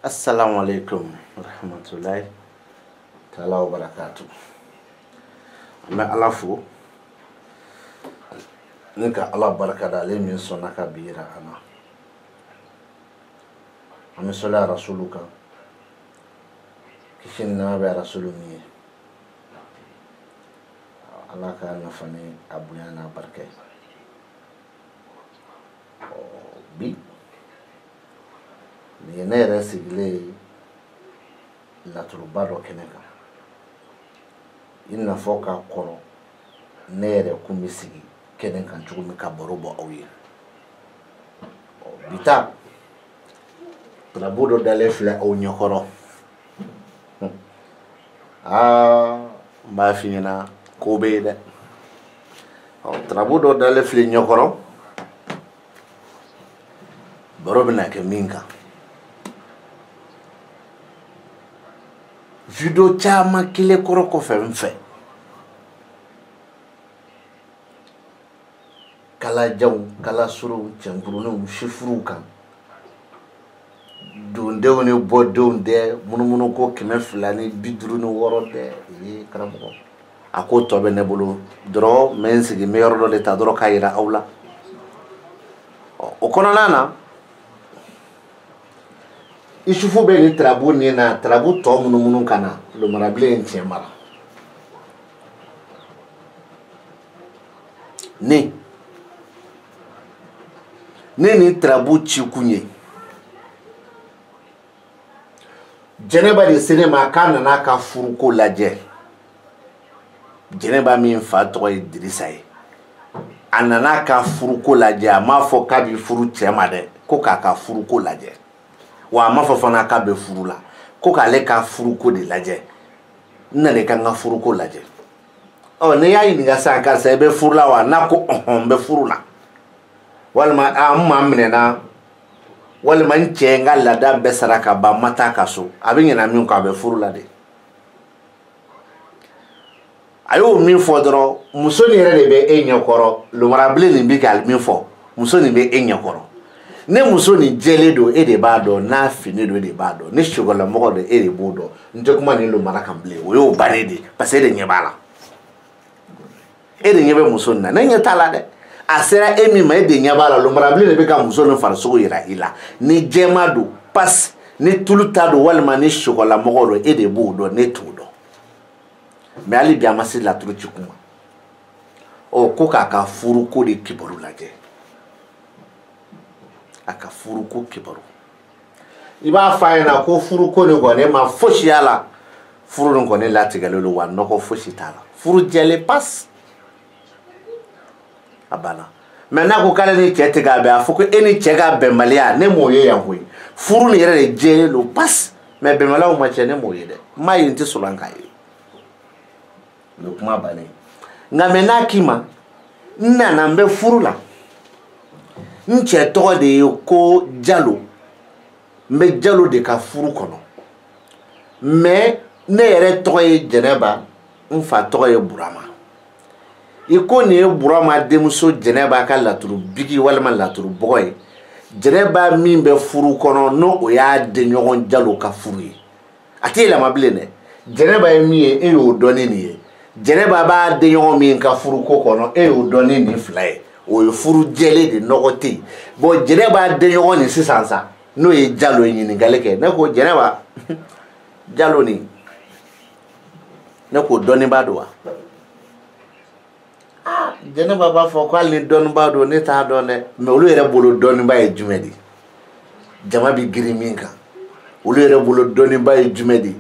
Assalamu alaikum rahmatullahi ta'ala wa barakatuh. Amma alafu nika Allah baraka da ale min sɔnna ka bira ana. An bɛ sɔli a rasulu kan kisi ni nɛɛma bɛ rasulu min ye. Ala ka nafa ni a bonya n'a barika ye. Bi nin ye ne yɛrɛ sigilen ye laturuba dɔ kɛnɛ kan. I n'a fɔ k'a kɔrɔ ne yɛrɛ kun bɛ sigi kɛnɛ kan cogo min ka baro bɔ aw ye. Bi ta tarabu dɔ dalen filɛ aw ɲɛkɔrɔ. N b'a f'i ɲɛna ko bɛ ye dɛ. Tarabu dɔ dalen filɛ ɲɛkɔrɔ baro bɛna kɛ min kan. Video caman kelen kɔrɔ kɔfɛ n fɛ kalajanw kalasuruw cɛnkuruninw sifuruw kan dondenw ni bɔdenw dɛ munumunu ko 256 dɛ karamɔgɔ a ko tɔ bɛ ne bolo dɔrɔn mɛ n sigi n bɛ yɔrɔ dɔ de ta dɔrɔn k'a yira aw la. O kɔnɔna na Isufu bɛ ni tarabu ni na tarabu tɔ munumunu ka na lomarabilen tiɲɛ mara. Ni tarabu ci kun ye Jɛnɛba de se ne ma k'a nana ka furuko lajɛ. Jɛnɛba min fa tɔgɔ ye Dirisa ye. A nana ka furuko lajɛ a m'a fɔ k'a bɛ furu cɛ ma dɛ ko k'a ka furuko lajɛ. Wa a m'a fɔ fana k'a bɛ furu la ko k'ale ka furuko de lajɛ. N nana ka n ka furuko lajɛ. Ne y'a ɲininka sisan karisa i bɛ furu la wa? N'a ko n bɛ furu la. Walima n maa minɛna walima n cɛ n ka laada bɛɛ sara ka ban n ma taa ka so a bɛ ɲɛna min kɔ a bɛ furu la de. A y'o min fɔ dɔrɔn muso nin yɛrɛ de bɛ e ɲɛkɔrɔ lomarabilen nin bɛ ka min fɔ muso nin bɛ e ɲɛkɔrɔ. Ne muso ni jɛlen don e de b'a dɔn n'a fini don e de b'a dɔn ni sogolamɔgɔ don e de b'o dɔn n tɛ kuma nin lomara kan bilen o y'o bannen de parce que e de ɲɛ b'a la e de ɲɛ bɛ muso nin na ne ɲɛ t'a la dɛ a sera e min ma e de ɲɛ b'a la lomarabilen de bɛ ka muso nin farisogo yira i la ni jɛma don pasi ni tulu ta don walima ni sogolamɔgɔ don e de b'o dɔn ne t'o dɔn mais hali bi a ma se laturu ci kuma ko k'a ka furuko de kibaru lajɛ. A ka furuko kibaru i b'a f'a ɲɛna ko furuko nin kɔni ma fosi y'a la furu nin kɔni latigɛlen don wa nɔgɔ fosi t'a la furu jɛlen pasi a banna mais n'a ko k'ale ni cɛ tɛ k'a bɛn a fɔ ko e ni cɛ ka bɛnbaliya ne m'o ye yan koyi furu nin yɛrɛ de jɛlen don pasi mais bɛnbaliyaw ma cɛ ne m'o ye dɛ n m'a ye n tɛ sɔrɔ k'a ye o ye kuma bannen nka mais n'a k'i ma n nana n bɛ furu la. N cɛ tɔgɔ de ye ko Jalo n bɛ Jalo de ka furu kɔnɔ mais ne yɛrɛ tɔgɔ ye Jɛnɛba n fa tɔgɔ ye Burama i ko nin ye Burama denmuso Jɛnɛba ka laturu bigi walima laturu bɔgɔ ye Jɛnɛba min bɛ furu kɔnɔ n'o o y'a denɲɔgɔn Jalo ka furu ye a tɛ yɛlɛma bilen dɛ Jɛnɛba ye min ye e y'o dɔn ni nin ye Jɛnɛba b'a denɲɔgɔn min ka furuko kɔnɔ e y'o dɔn ni nin fila ye. O ye furu jɛlen de nɔgɔ tɛ yen bon Jɛnɛba denɲɔgɔn nin sisan sa n'o ye Jalo ye ɲininkali kɛ ne ko Jɛnɛba Jalo nin ne ko dɔnnibaa don wa Jɛnɛba b'a fɔ ko hali ni dɔnnibaa don ne t'a dɔn dɛ mais olu yɛrɛ bolo dɔnnibaa ye jumɛn de jama bɛ girin min kan olu yɛrɛ bolo dɔnnibaa ye jumɛn de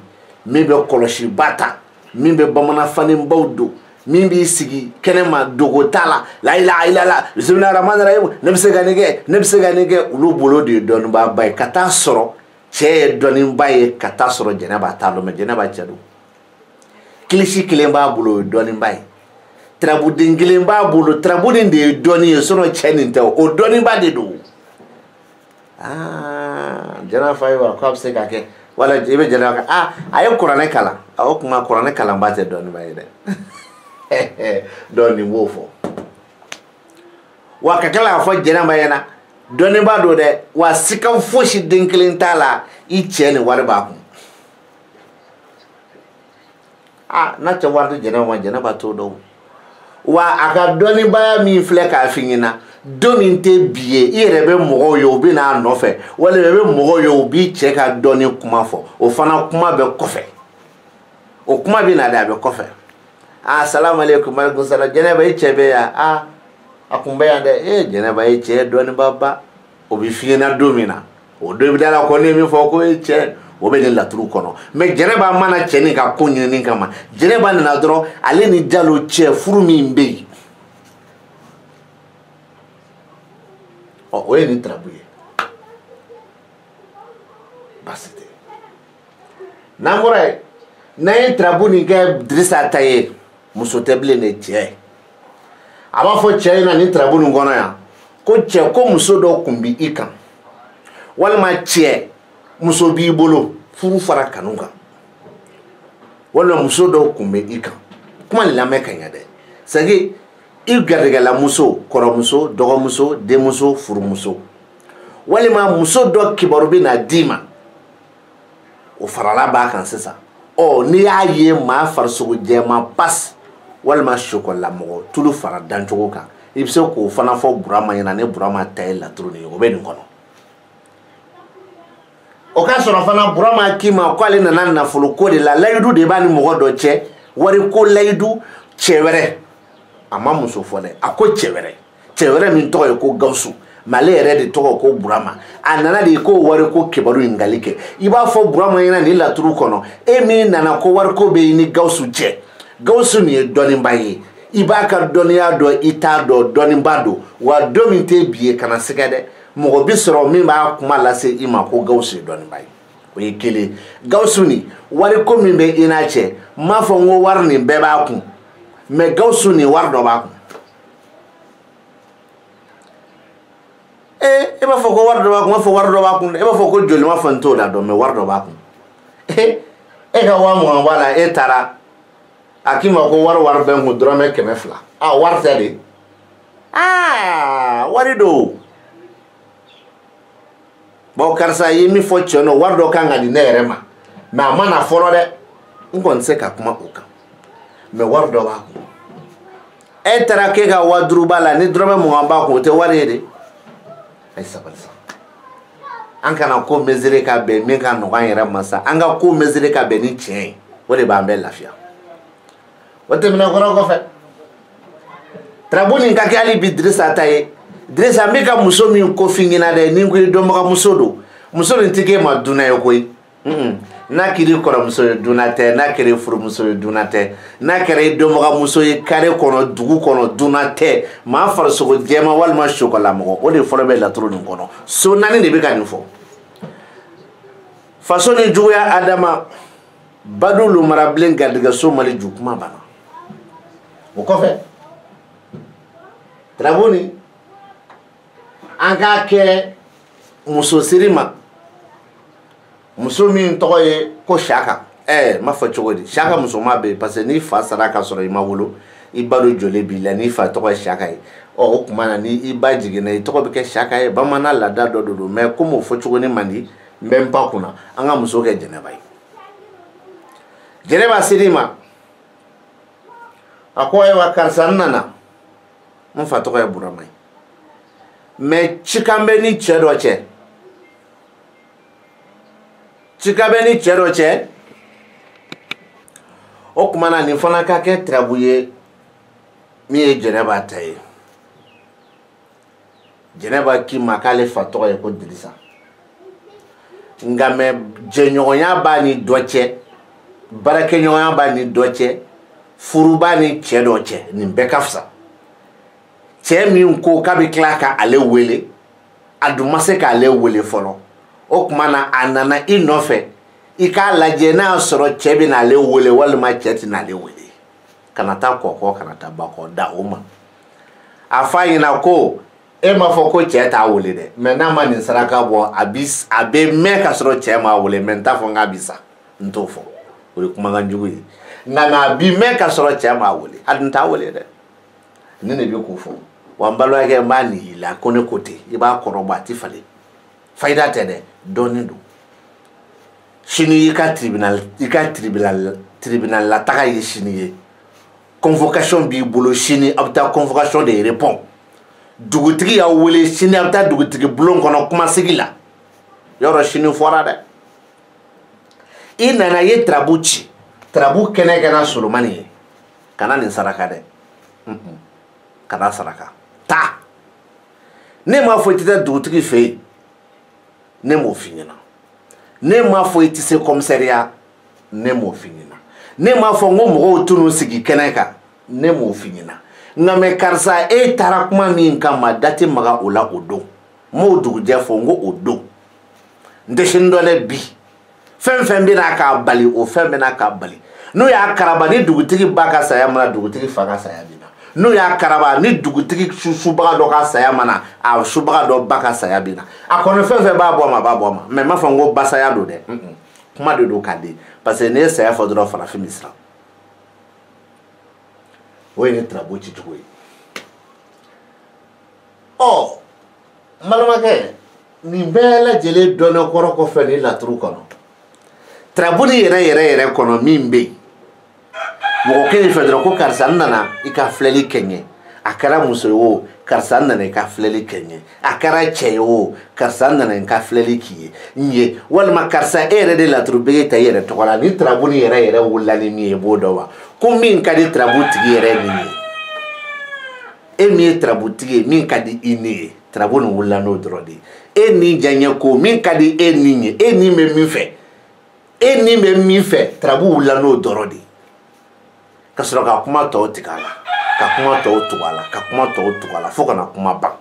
min bɛ kɔlɔsiba ta min bɛ bamananfanibaw don min b'i sigi kɛnɛma dogo t'a la la ilaha illallah bisimilahi rahmani rahim ne bɛ se ka nin kɛ ne bɛ se ka nin kɛ olu bolo de ye dɔnnibaaba ye ka taa sɔrɔ cɛ ye dɔnniba ye ka taa sɔrɔ Jɛnɛba t'a dɔn mais Jɛnɛba cɛ don kilisi kelen b'a bolo o ye dɔnniba ye tarabuden kelen b'a bolo tarabuden de ye dɔnni ye sinon cɛ nin tɛ o dɔnniba de don Jɛnɛba fa ye wa k'a bɛ se ka kɛ wala i bɛ Jɛnɛba kan a ye kuranɛ kalan o tuma kuranɛ kalanba tɛ dɔnniba ye dɛ. Dɔnni b'o fɔ wa ka tila k'a fɔ Jɛnɛba ɲɛna doni ba do de wa sika foshi dinkilin tala I cɛ ni wari b'a kun na cɛ wari jɛnɛba ma jɛnɛba t'o dɔn wa a ka doni ba min filɛ k'a fi ɲɛna don min tɛ bi ye I yɛrɛ bɛ mɔgɔw ye u bɛ n'a nɔfɛ wala I bɛ mɔgɔw ye u b'i cɛ ka doni kuma fɔ o fana kuma bɛ kɔfɛ o kuma bɛ na de a bɛ kɔfɛ assalamu alaikum alaikum salam jɛnɛba I cɛ bɛ yan a kun bɛ yan dɛ jɛnɛba I cɛ dɔni ba o bɛ fi ɲɛna don min na o don bɛ da la ko ne min fɔ ko cɛ o bɛ ne laturu kɔnɔ mais jɛnɛba mana cɛ ni ka ko ɲinini kama jɛnɛba nana dɔrɔn ale ni Jalo cɛ furu min bɛ yen o ye ni tarabu ye basi tɛ n'an bɔra yen n'an ye tarabu nin kɛ Dirisa ta ye muso tɛ bilen de cɛ a b'a fɔ cɛ in na ni tarabu nin kɔnɔ yan ko cɛ ko muso dɔ kun bɛ I kan walima cɛ muso b'i bolo furu fara kanu kan walima muso dɔ kun bɛ I kan kuma nin lamɛn ka ɲɛ dɛ c'est que I garijɛgɛla muso kɔrɔmuso dɔgɔmuso denmuso furumuso walima muso dɔ kibaru bɛ na d'i ma o farala b'a kan sisan n'i y'a ye maa farisogo jɛman pasi walima chocolat mɔgɔ tulu fara dancogo kan I bɛ se k'o fana fɔ Burama ɲɛna ne Burama ta ye laturu nin ye o bɛ nin kɔnɔ o ka sɔrɔ fana Burama k'i ma k'ale nana nafolo ko de la layidu de b'a ni mɔgɔ dɔ cɛ wari ko layidu cɛ wɛrɛ a ma muso fɔ dɛ a ko cɛ wɛrɛ min tɔgɔ ye ko Gawusu mais ale yɛrɛ de tɔgɔ ko Burama a nana de ko wari ko kibaru ɲininkali kɛ I b'a fɔ Burama ɲɛna nin laturu kɔnɔ e min nana ko wari ko bɛ I ni Gawusu cɛ Gawusu nin ye dɔnniba ye I b'a ka dɔnniya dɔn I t'a dɔn dɔnniba don wa don min tɛ bi ye kana sɛgɛ dɛ mɔgɔ bi sɔrɔ min b'a kuma lase I ma ko Gawusu ye dɔnniba ye o ye kelen Gawusu nin wari ko min bɛ I n'a cɛ m'a fɔ n ko wari nin bɛɛ b'a kun mais Gawusu nin wari dɔ b'a kun e b'a fɔ ko wari dɔ b'a kun m'a fɔ wari dɔ b'a kun e b'a fɔ ko joli ma fɔ n t'o la dɔn mais wari dɔ b'a kun e ka 20 b'a la e taara a k'i ma ko wari bɛ n kun dɔrɔmɛ 200 wari tɛ de wari do bon karisa ye min fɔ cɛ no wari dɔ kan ka di ne yɛrɛ ma mais a ma na fɔlɔ dɛ n kɔni tɛ se ka kuma o kan mais wari dɔ b'a kun e taara k'e ka 5000 b'a la ni dɔrɔmɛ 20 b'a kun o tɛ wari ye de ayi sabali sa an kana ko mesurer ka bɛn min ka nɔgɔ an yɛrɛ ma sa an ka ko mesurer ka bɛn ni tiɲɛ ye o de b'an bɛɛ lafiya o tɛmɛnen kɔfɛ tarabu nin ka kɛ hali bi Dirisa ta ye Dirisa n bɛ ka muso min ko f'i ɲɛna dɛ ni ko I dɔnbaga muso don muso nin tɛ k'e ma dunan ye koyi n'a kɛra I kɔrɔmuso ye dunan tɛ n'a kɛra I furumuso ye dunan tɛ n'a kɛra I dɔnbaga muso ye kare kɔnɔ dugu kɔnɔ dunan tɛ maa farisogo jɛman walima chocolat mɔgɔ o de fɔlɔ bɛ laturu nin kɔnɔ so 4 de bɛ ka nin fɔ faso ni juguya Adama Badu Lumarabilen garijɛgɛso Mali ju kuma banna o kɔfɛ tarabu nin an k'a kɛ muso siri ma muso min tɔgɔ ye ko Saka m'a fɔ cogo di Saka muso ma bɛ parce que ni fa sara ka sɔrɔ I ma wolo I ba do joli b'i la ni fa tɔgɔ ye Saka ye o kuma na ni I ba jiginna I tɔgɔ bɛ kɛ Saka ye bamanan laada dɔ de don mais comme o fɔ cogo ni man di n bɛ n pan kunna an ka muso kɛ Jɛnɛba ye Jɛnɛba siri ma a ko ayiwa karisa n nana n fa tɔgɔ ye Burama ye mais cikan bɛ ni cɛ dɔ cɛ cikan bɛ ni cɛ dɔ cɛ o tuma na nin fana ka kɛ tarabu ye min ye Jɛnɛba ta ye Jɛnɛba k'i ma k'ale fa tɔgɔ ye ko Dirisa nka mais jɛɲɔgɔnya b'a ni dɔ cɛ baarakɛɲɔgɔnya b'a ni dɔ cɛ furu b'a ni cɛ dɔ cɛ nin bɛɛ ka fisa cɛ min ko k'a bɛ tila ka ale wele a dun ma se k'ale wele fɔlɔ o tuma na a nana I nɔfɛ I k'a lajɛ n'a y'a sɔrɔ cɛ bɛ n'ale wele walima cɛ tɛ n'ale wele kana taa kɔkɔ kana taa bakɔ da o ma a f'a ɲɛna ko e m'a fɔ ko cɛ t'a wele dɛ mais n'a ma nin saraka bɔ a bɛ mɛn ka sɔrɔ cɛ m'a wele mais n t'a fɔ n k'a bɛ sa n t'o fɔ o ye kumakan jugu ye nka a bɛ mɛn ka sɔrɔ cɛ m'a wele a dun t'a wele dɛ ne de bɛ k'o fɔ wa mbaloya ke mani la kone côté iba koroba ti fale faida tede donindo chini tribunal la taga yi chini convocation bi bolo chini abta convocation de répond dugutigi ya wele chini abta dugutigi bulon kono kuma sigila yoro chini fora de inana ye trabuchi trabu kene kana solomani kana ni saraka de kana saraka ta ne ma fo tita dugutigi fe ne mo finina ne ma fo itise commissariat ne mo finina ne ma fo ngo mo tunu sigi keneka ne mo finina ngame karsa e tarakuma min kama dati maga ola odo mo duguje fo ngo odo ndeshindole bi fem bi na ka bali o fem bi na ka bali no ya karaba ni dugutigi baka saya mana dugutigi faga saya bina no ya karaba ni dugutigi subaga do ka saya mana a subaga do baka saya bina a kono fem ba bo ma mais ma fango basaya do de kuma de do kade parce que ne saya fo do fara fimisra we ni trabo chichwe oh malama ke ni bela jele dono koroko fe ni la tru kono trabo ni yere kono mimbe mo ke fe do ko karsa nana ika fleli kenye akara muso karsa nana ika fleli kenye akara cheyo karsa nana ika fleli kiye nye wal ma karsa ere de la tru be ta yere to wala ni trabo ni yere wala ni mi bodo wa ko min ka di trabo tigi yere ni e mi trabo tigi min ka di ini trabo no wala no drodi e ni janye ko min ka di e ni me mi fe trabo wala no drodi kasoro ka kuma to tikala ka kuma to tuwala fo kana kuma ba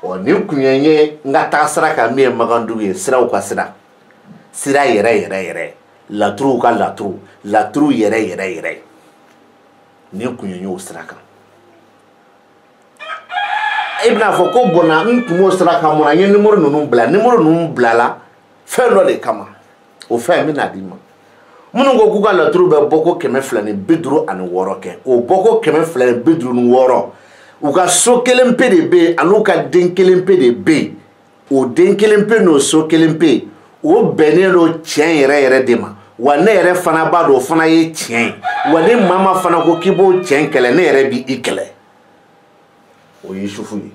o ni kunyenye ngata sara ka mi magandu ye sira o ka sira yere la trou yere ni kunyenye o sira ka ibna fo ko bona ntumo sira ka mo na nye numero nunu bla la fe no de kama o fe mi na di ma munu ko kuka la trou be boko keme flani bidru an woro ke o boko keme flani bidru nu woro u ka so kelempe de be anu ka den kelempe de be o den kelempe no so kelempe o benelo chen yere de ma wa ne yere fana ba do fana ye chen wa ne mama fana ko kibo chen kele ne yere bi ikele o Yusufu yi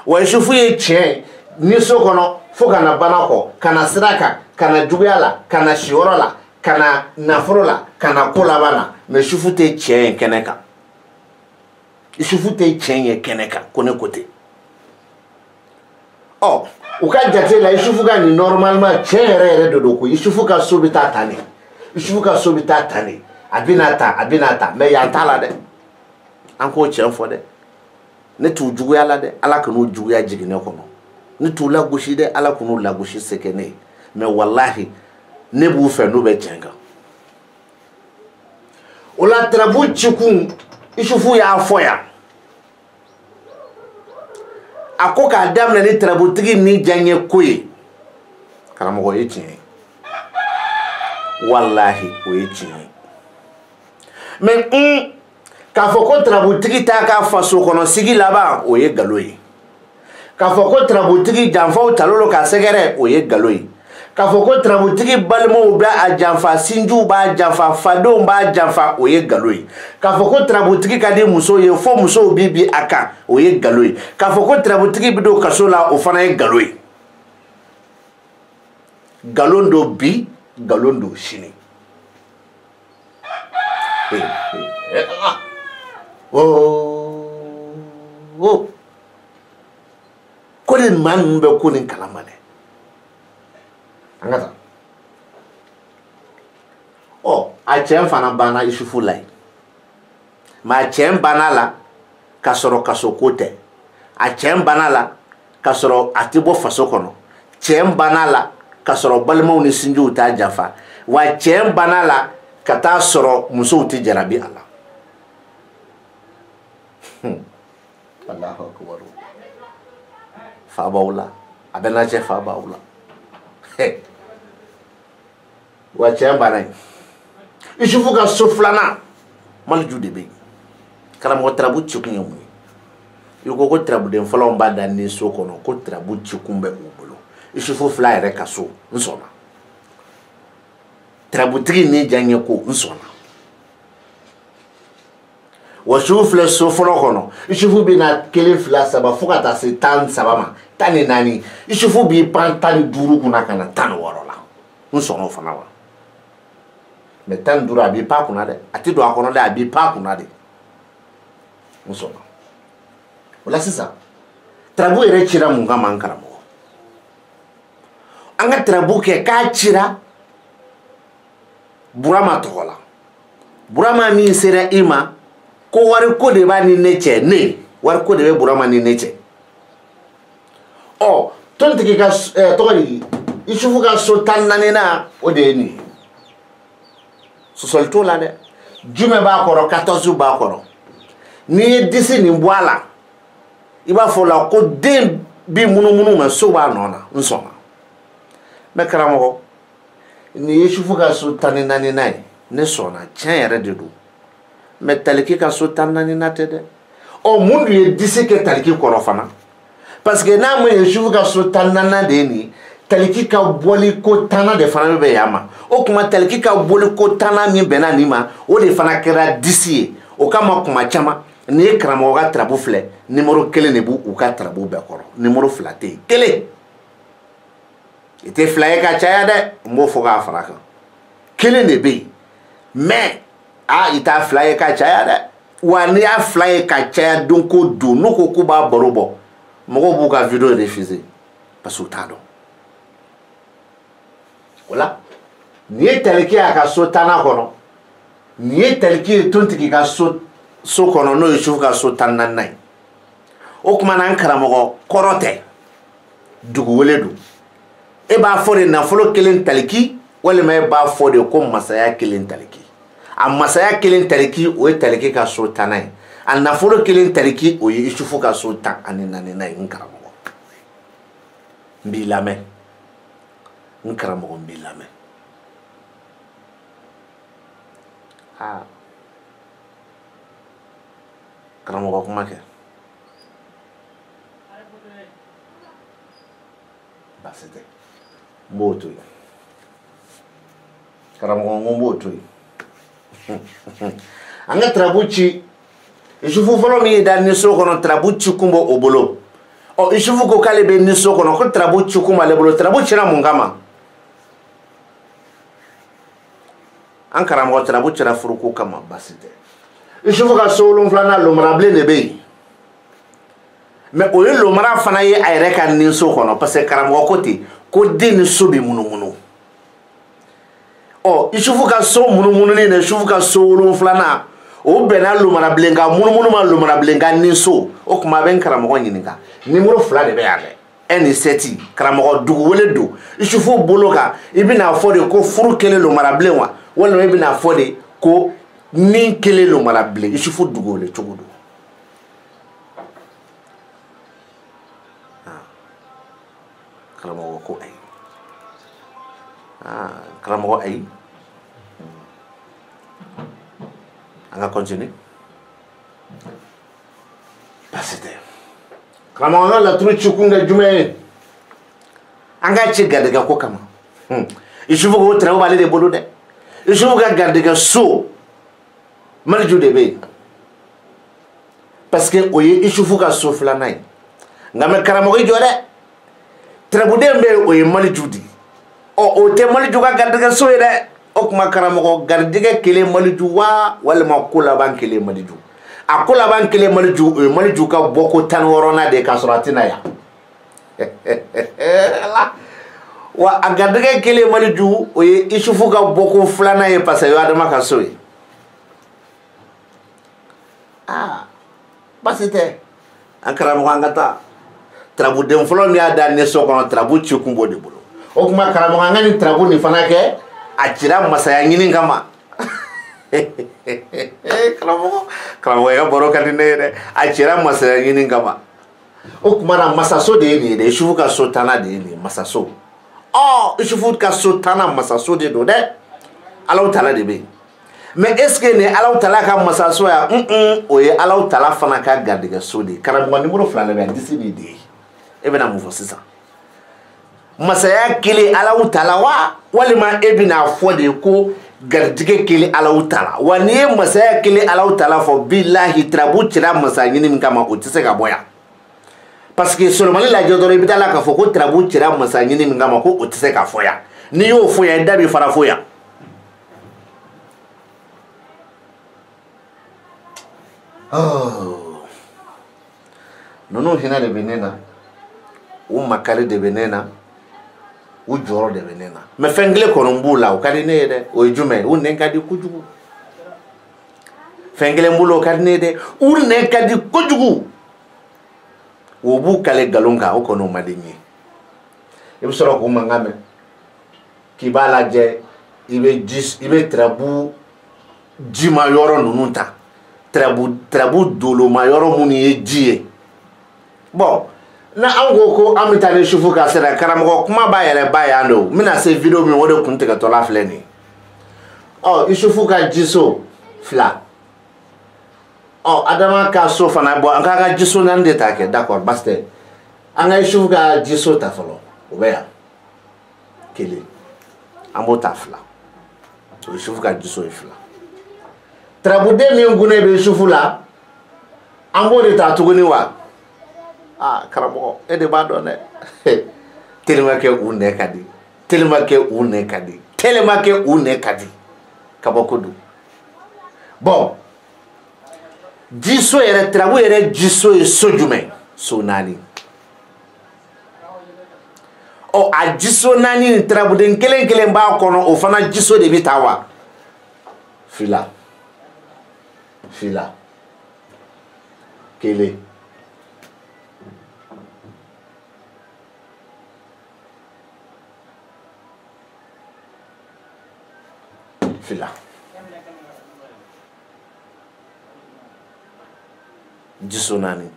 wa Yusufu ye chen ni so kono fo kana banako kana siraka kana juguyala kana shiorola kana nafrola kana kolabana me Yusufu te chen keneka Yusufu te chen ye keneka kone kote oh uka jate la Yusufu ka ni normalement chen yere do ko Yusufu ka sobita tane abinata me ya tala de anko chen fo de ne tu juguyala de ala kanu juguya jigine kono ne tu la goshi de ala kanu la goshi sekene me wallahi ne bu fe no be chenga ola trabu chikun Yusufu ya foya akoka adam na ni trabu tigi ni janye koyi kana mo ye chin wallahi o ye chin mais ka foko trabu tigi ta ka faso kono sigi laba o ye galoyi ka foko trabu tigi janfa talolo ka segere o ye galoyi ka foko trabu tigi balmo bla a janfa sinju ba janfa fado ba janfa o ye galoyi ka foko trabu tigi ka di muso ye fo muso bibi aka o ye galoyi ka foko trabu tigi bido kasola o fana ye galoyi galondo bi galondo shini oh ko ni man be ko ni kalamane angata oh a chen fana bana Yusufu lai ma chen bana la kasoro kasokote a chen bana la kasoro atibo faso kono chen bana la kasoro balmo ni sinju ta jafa wa chen bana la kata soro muso ti jarabi Allah Allahu akbar fa baula abena che fa baula wa che bana Yusufu ka soflana maliju de be karamɔgɔ tarabu cikun ye mun ye i ko tarabuden fɔlɔw b'a da ni so kɔnɔ ko tarabu cikun bɛ u bolo isufu fila yɛrɛ ka so n sɔnna tarabutigi ni janye ko n sɔnna wa su filɛ so fɔlɔ kɔnɔ isufu bɛna 1 2 3 fo ka taa se 10 3 ma 10 4 isufu b'i pan 15 kunna ka na 16 la n sɔnna o fana wa mais 15 a b'i pan kunna dɛ a tɛ don a kɔnɔ dɛ a b'i pan kunna de n sɔnna o la sisan tarabu yɛrɛ cira mun kama an karamɔgɔ an ka tarabu kɛ k'a cira Burama tɔgɔ la Burama min sera i ma ko wari ko de b'a ni ne cɛ ne wari ko de bɛ Burama ni ne cɛ ɔ tontigi ka tɔgɔ di Isufu ka so 14nan o de ye nin ye sɔsɔli t'o la dɛ jumɛn b'a kɔrɔ 14 b'a kɔrɔ n'i ye 10 nin bɔ a la i b'a fɔ la ko den bi munumunu ma so b'a nɔ na n sɔnna mais karamɔgɔ ni ye Isufu ka so 14nan ye ne sɔnna tiɲɛ yɛrɛ de don mais Taliki ka so 14nan tɛ dɛ ɔ mun dun ye 10 kɛ Taliki kɔrɔ fana parce que n'a ma ye Isufu ka so 14nan de ye nin ye Taliki ka bɔli ko 10 de fana bɛ yan ma o kuma Taliki ka bɔli ko 10 min bɛnna nin ma o de fana kɛra 10 ye o kama kuma caman ni ye karamɔgɔ ka tarabu filɛ numéro 1 de b'u ka tarabu bɛɛ kɔrɔ numéro 2 tɛ yen 1 i tɛ 2 ye ka caya dɛ n b'o fɔ k'a fara kan 1 de bɛ yen mais i t'a 2 ye ka caya dɛ wa n'i y'a 2 ye ka caya don ko don n'u ko k'u b'a baro bɔ mɔgɔw b'u ka video refuser parce que u t'a dɔn o la nin ye Taliki y'a ka so 10nan kɔnɔ nin ye Taliki ye tontigi ka so kɔnɔ n'o ye Isufu ka so 14nan ye o kuma na n karamɔgɔ kɔrɔ tɛ dugu wele don e b'a fɔ de nafolo 1 Taliki walima e b'a fɔ de ko masaya 1 Taliki a masaya 1 Taliki o ye Taliki ka so 10nan ye a nafolo 1 Taliki o ye Isufu ka so 14nan ye n karamɔgɔ n b'i lamɛn n karamɔgɔ n b'i lamɛn karamɔgɔ kuma kɛ baasi tɛ n b'o to yen karamɔgɔ n ko n b'o to yen an ka tarabu ci Isufu fɔlɔ min ye da ni so kɔnɔ tarabu ci kun bɔ o bolo ɔ Isufu ko k'ale bɛ ni so kɔnɔ ko tarabu ci kun b'ale bolo tarabu cira mun kama an karamɔgɔ tarabu cira furuko kama baasi tɛ Isufu ka so 7nan lomarabilen de bɛ yen mais o ye lomara fana ye a yɛrɛ ka ni so kɔnɔ parce que karamɔgɔ ko ten ko den ni so bɛ munumunu ɔ Isufu ka so munumununi ni Isufu ka so 7nan o bɛnna lomarabilen ka munumunu ma lomarabilen ka ni so o kuma a bɛ n karamɔgɔ ɲininka numéro 2 de bɛ yan dɛ 1 ni 7 karamɔgɔ dugu wele don Isufu bolo kan i bɛna fɔ de ko furu 1 lomarabilen wa walima i bɛna fɔ de ko ni 1 lomarabilen Isufu dugu wele cogo don karamɔgɔ ko ayi karamɔgɔ ayi an ka continuer baasi tɛ karamɔgɔ an ka laturu cikun kɛ jumɛn ye an ka ci garijɛgɛ ko kama Isufu ko tarabu b'ale de bolo dɛ Isufu ka garijɛgɛ so Maliju de bɛ yen parce que o ye Isufu ka so 2nan ye nka mɛ karamɔgɔ i jɔ dɛ tarabuden bɛ yen o ye Maliju di o tɛ Maliju ka garijɛgɛ so ye dɛ o kuma karamɔgɔ garijɛgɛ 1 Maliju wa walima ko laban 1 Maliju a ko laban 1 Maliju o ye Maliju ka bɔko 16nan de k'a sɔrɔ a tɛna yan wa a garijɛgɛ 1 Maliju o ye Isufu ka bɔko 2nan ye parce que o ye Adama ka so ye baasi tɛ an karamɔgɔ an ka taa tarabuden fɔlɔ min y'a da ne so kɔnɔ tarabu cikun b'o de bolo o kuma karamɔgɔ an ka nin tarabu nin fana kɛ a cira masaya ɲini kama karamɔgɔ i ka baro ka di ne ye dɛ a cira masaya ɲini kama o kuma na masaso de ye nin ye dɛ Isufu ka so 10nan de ye nin ye masaso Isufu ka so 10nan masaso de don dɛ Alahu Taala de bɛ yen mais est ce que ne Allahu Taala ka masaso ya o ye Allahu Taala fana ka gardiga sodi karamɔgɔ numéro 2 la bɛ disi ni de e bɛna mun fɔ sisan masaya kelen Allahu Taala wa walima e bɛna fɔ de ko gardige kelen Allahu Taala wa ni ye masaya kelen Allahu Taala fɔ billahi trabu cira masa ɲini min kama o tɛ se ka bɔ yan parce que solomani lajɛ dɔrɔn i bɛ taa la k'a fɔ ko trabu cira masa ɲini min kama ko o tɛ se ka fɔ yan n'i y'o fɔ yan i da bɛ fara fɔ yan oh nunu hinɛ de bɛ ne na u makari de bɛ ne na u jɔrɔ de bɛ ne na mais fɛn kelen kɔni b'u la o ka di ne ye dɛ o ye jumɛn u nɛn ka di kojugu fɛn kelen b'u la o ka di ne ye dɛ u nɛn ka di kojugu o b'u kale nkalon kan o kɔni o man di n ye i bɛ sɔrɔ k'u mankan mɛn k'i b'a lajɛ i bɛ tirabu jima yɔrɔ ninnu ta tirabu doloma yɔrɔ minnu ye ji ye bon na an ko an bɛ taa ni sufu ka sira karamɔgɔ kuma b'a yɛrɛ ba yan de o n bɛna se video min o de kun tigɛtɔla filɛ nin ye ɔ isufu ka jiso 2 ɔ adama ka so fana bɔ an k'an ka jiso 4 de ta kɛ d'accord basi tɛ an ka isufu ka jiso ta fɔlɔ o bɛ yan 1 an b'o ta 2 o isufu ka jiso ye 2 tarabuden min gunnen bɛ isufu la an b'o de ta tuguni wa ah karamɔgɔ e de b'a dɔn dɛ tellement que u nɛ ka di tellement que u nɛ ka di tellement que u nɛ ka di kabako don bon jiso yɛrɛ tarabu yɛrɛ jiso ye so jumɛn so 4 ɔ a jiso 4 ni tarabuden kelen kelen b'a kɔnɔ o fana jiso de bɛ taa wa fila 1 fila jiso 4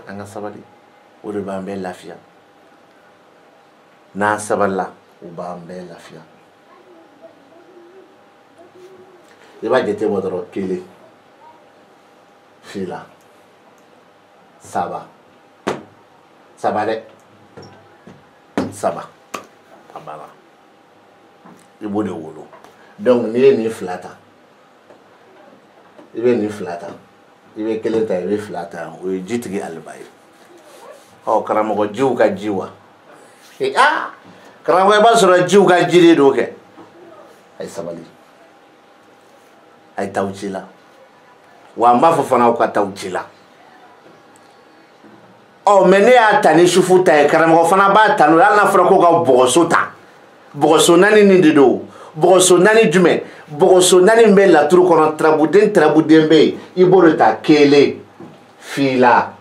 an ka sabali o de b'an bɛɛ lafiya n'an sabalila o b'an bɛɛ lafiya i b'a jate bɔ dɔrɔn 1 fila 3 dɛ 3 a banna i b'o de wolo donc n'i ye nin 2 ta i bɛ nin 2 ta i bɛ 1 ta i bɛ 2 ta o ye jitigi aliba ye ɔ karamɔgɔ jiw ka ji wa karamɔgɔ i b'a sɔrɔ jiw ka ji de don kɛ a ye sabali a ye taw ci la wa n b'a fɔ fana aw ka taw ci la ɔ mais ne y'a ta ni sufu ta ye karamɔgɔ fana b'a ta n'o ye hali n'a fɔra ko ka bɔgɔso ta bɔgɔso 4 nin de don bɔgɔso 4 jumɛn bɔgɔso 4 min bɛ laturu kɔnɔ tarabuden bɛ yen i b'o de ta 1 fila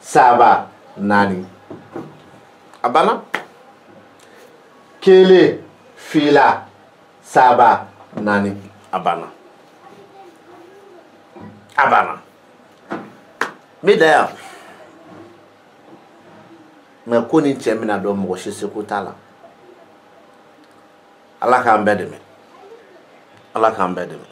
3 4 a banna 1 fila 3 4 a banna n bɛ da yan mais ko ni cɛ mina dɔn mɔgɔ si seko t'a la ala k'an bɛɛ dɛmɛ